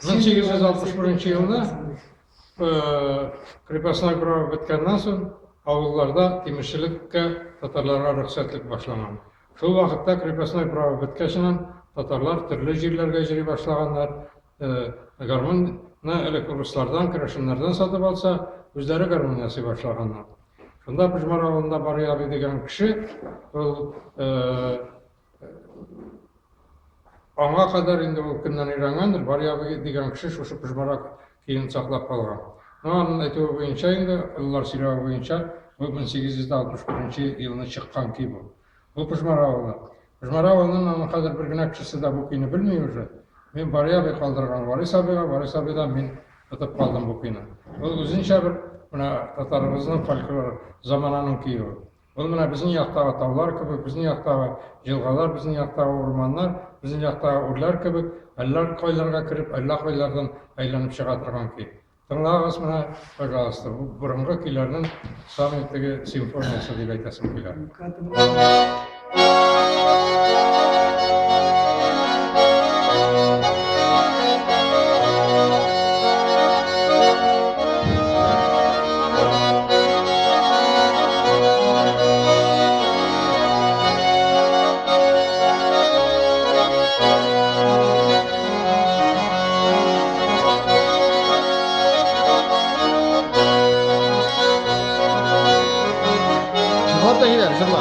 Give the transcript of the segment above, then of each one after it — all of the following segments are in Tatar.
1861 yılda Крепостной право bitkenden soң авылларда тимирчилеккә татарларга рөхсәтлек башлаган. Шул вакытта крепостной право биткәченнән татарлар төрле җирләргә йөри башлаганнар. Гармунны элек руслардан, керәшеннәрдән сатып алса, үзләре гармун ясый башлаганнар. Шунда Пижмар авылында Барый абый дигән кеше, ул аңа кадәр инде ул кемнән өйрәнгәндер, Барый абый дигән кеше шушы Пижмарга киен саклап калган. Аның әйтүе буенча инде, уллар сөйләү буенча, бу 1861 елны чыккан ки бу. Бу Пижмар авылы. Пижмар авылының аның хәзер бер генә кешесе дә бу көйне белми уже. Мен Барый абый калдырган, Барый абыйдан мин тотып калдым бу көйне. Ул үзенчә бер менә татарыбызның фольклор замананың көе. Ул менә безнең яктагы таулар кебек, безнең яктагы җылгалар, безнең яктагы урманнар, безнең яктагы урлар кебек, әллә кайларга кирип, әллә кайлардан әйләнеп чыга торган көй. Тыңлагыз менә, пожалуйста, бу борынгы көйләрнең самый теге симфониясы дип әйтәсем килә. Orada gider, zırla.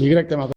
Bigrak deme.